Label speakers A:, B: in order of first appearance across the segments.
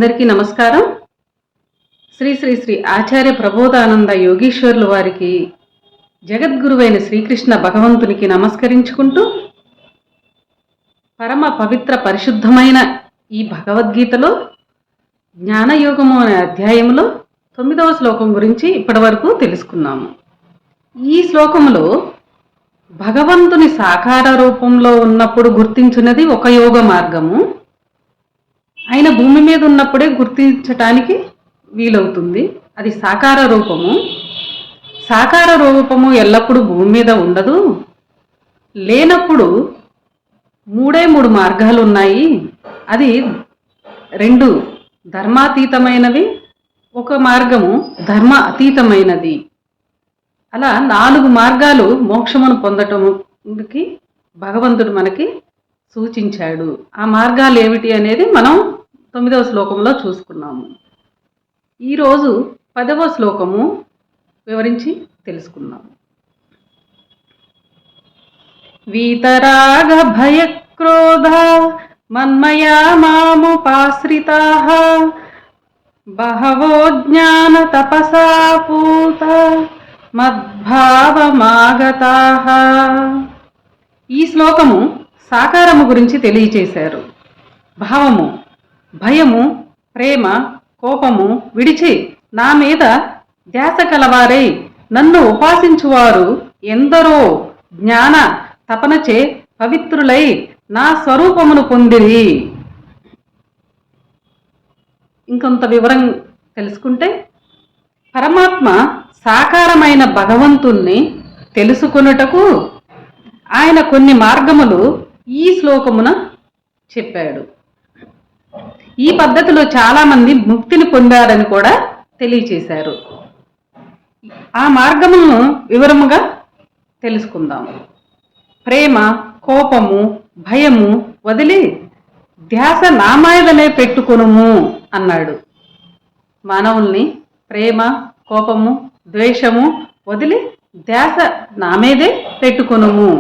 A: అందరికీ నమస్కారం. శ్రీ శ్రీ శ్రీ ఆచార్య ప్రబోధానంద యోగీశ్వర్లు వారికి జగద్గురువైన శ్రీకృష్ణ భగవంతునికి నమస్కరించుకుంటూ పరమ పవిత్ర పరిశుద్ధమైన ఈ భగవద్గీతలో జ్ఞానయోగము అనే అధ్యాయంలో 9వ శ్లోకం గురించి ఇప్పటివరకు తెలుసుకున్నాము. ఈ శ్లోకములో భగవంతుని సాకార రూపంలో ఉన్నప్పుడు గుర్తించినది ఒక యోగ మార్గము. ఆయన భూమి మీద ఉన్నప్పుడే గుర్తించటానికి వీలవుతుంది. అది సాకార రూపము. సాకార రూపము ఎల్లప్పుడూ భూమి మీద ఉండదు. లేనప్పుడు మూడు మార్గాలు ఉన్నాయి. అది 2 ధర్మాతీతమైనవి, ఒక మార్గము ధర్మ అతీతమైనది. అలా 4 మార్గాలు మోక్షమును పొందటానికి భగవంతుడు మనకి సూచించాడు. ఆ మార్గాలు ఏమిటి అనేది మనం 9వ శ్లోకంలో చూసుకున్నాము. ఈరోజు 10వ శ్లోకము వివరించి తెలుసుకున్నాము. వీతరాగ భయక్రోధ మన్మయా మాముపాశ్రితాః బహవో జ్ఞాన తపసా పూత మద్భావమాగతాః. ఈ శ్లోకము సాకారము గురించి తెలియచేశారు. భావము, భయము, ప్రేమ, కోపము విడిచి నా మీద ధ్యాస కలవారై నన్ను ఉపాసించువారు ఎందరో జ్ఞాన తపనచే పవిత్రులై నా స్వరూపమును పొందిరి. ఇంకొంత వివరం తెలుసుకుంటే, పరమాత్మ సాకారమైన భగవంతుణ్ణి తెలుసుకొనుటకు ఆయన కొన్ని మార్గములు ఈ శ్లోకమున చెప్పాడు. ఈ పద్ధతిలో చాలామంది ముక్తిని పొందారని కూడా తెలియచేశారు. ఆ మార్గములను వివరముగా తెలుసుకుందాము. ప్రేమ, కోపము, భయము వదిలి ధ్యాస నామాయదనే పెట్టుకొనుము అన్నాడు. మానవుల్ని ప్రేమ, కోపము, ద్వేషము వదిలి ధ్యాస నామేదే పెట్టుకొనుము.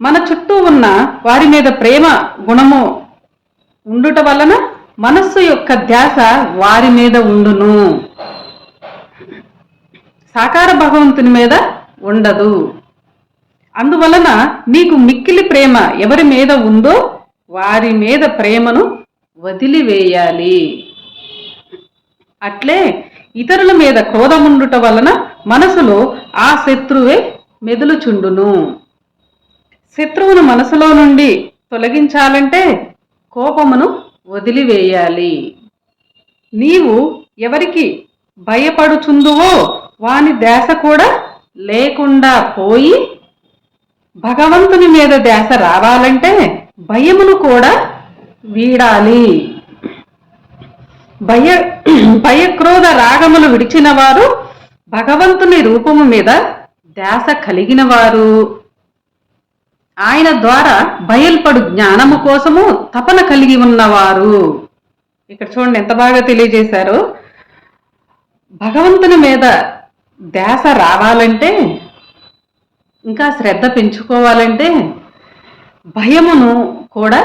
A: మన చుట్టూ ఉన్న వారి మీద ప్రేమ గుణము ఉండుట వలన మనస్సు యొక్క ధ్యాస వారి మీద ఉండును. సాకార భగవంతుని మీద ఉండదు. అందువలన నీకు మిక్కిలి ప్రేమ ఎవరి మీద ఉందో వారి మీద ప్రేమను వదిలివేయాలి. అట్లే ఇతరుల మీద క్రోధముండుట వలన మనసులో ఆ శత్రువే మెదులుచుండును. శత్రువును మనసులో నుండి తొలగించాలంటే కోపమును వదిలివేయాలి. నీవు ఎవరికి భయపడుచుందువో వాని ధ్యాస కూడా లేకుండా పోయి భగవంతుని మీద ధ్యాస రావాలంటే భయమును కూడా వీడాలి. భయక్రోధ రాగములు విడిచిన వారు భగవంతుని రూపము మీద ధ్యాస కలిగిన వారు, ఆయన ద్వారా బయల్పడు జ్ఞానము కోసము తపన కలిగి ఉన్నవారు. ఇక్కడ చూడండి ఎంత బాగా తెలియజేశారో. భగవంతుని మీద ధ్యాస రావాలంటే, ఇంకా శ్రద్ధ పెంచుకోవాలంటే భయమును కూడా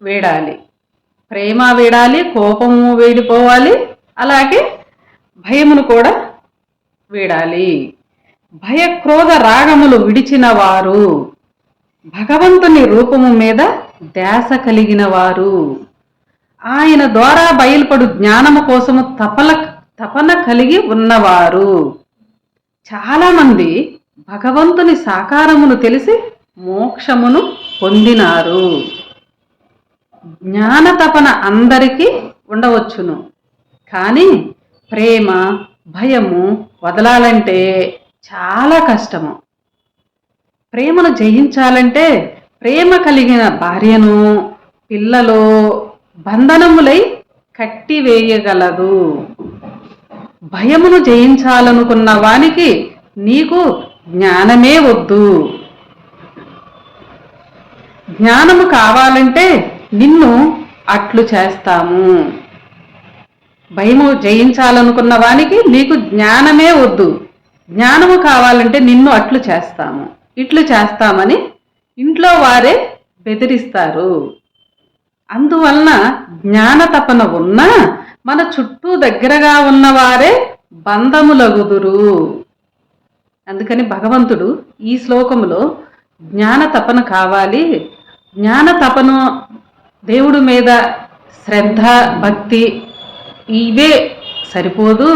A: వీడాలి, ప్రేమ వీడాలి, కోపము వీడిపోవాలి, అలాగే భయమును కూడా వీడాలి. భయక్రోధ రాగములు విడిచిన వారు భగవంతుని రూపము మీద ధ్యాస కలిగిన వారు, ఆయన ద్వారా బయలుపడు జ్ఞానము కోసము తపన కలిగి ఉన్నవారు. చాలామంది భగవంతుని సాకారమును తెలిసి మోక్షమును పొందినారు. జ్ఞాన తపన అందరికీ ఉండవచ్చును, కానీ ప్రేమ, భయము వదలాలంటే చాలా కష్టము. ప్రేమను జయించాలంటే ప్రేమ కలిగిన భార్యను, పిల్లలో బంధనములై కట్టివేయగలదు. భయమును జయించాలనుకున్న వానికి నీకు జ్ఞానమే వద్దు. జ్ఞానము కావాలంటే నిన్ను అట్లు చేస్తాము. భయము జయించాలనుకున్న వానికి నీకు జ్ఞానమే వద్దు, జ్ఞానము కావాలంటే నిన్ను అట్లు చేస్తాము, ఇట్లు చేస్తామని ఇంట్లో వారే బెదిరిస్తారు. అందువలన జ్ఞాన తపన ఉన్నా మన చుట్టూ దగ్గరగా ఉన్నవారే బంధములగుదురు. అందుకని భగవంతుడు ఈ శ్లోకములో జ్ఞాన తపన కావాలి, జ్ఞాన తపన దేవుడి మీద శ్రద్ధ భక్తి ఇవే సరిపోదు,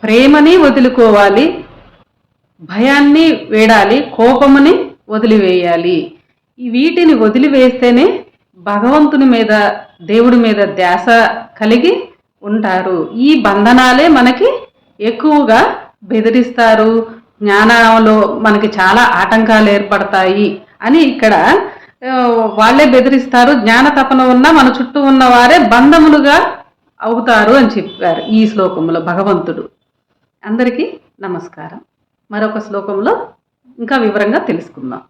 A: ప్రేమని వదులుకోవాలి, భయాన్ని వేడాలి, కోపముని వదిలివేయాలి. వీటిని వదిలివేస్తేనే భగవంతుని మీద దేవుడి మీద ధ్యాస కలిగి ఉంటారు. ఈ బంధనాలే మనకి ఎక్కువగా బెదిరిస్తారు, జ్ఞానంలో మనకి చాలా ఆటంకాలు ఏర్పడతాయి అని ఇక్కడ వాళ్ళే బెదిరిస్తారు. జ్ఞాన తపన ఉన్న మన చుట్టూ ఉన్న వారే బంధములుగా అవుతారు అని చెప్పారు ఈ శ్లోకంలో భగవంతుడు. అందరికీ నమస్కారం. మరొక శ్లోకంలో ఇంకా వివరంగా తెలుసుకుందాం.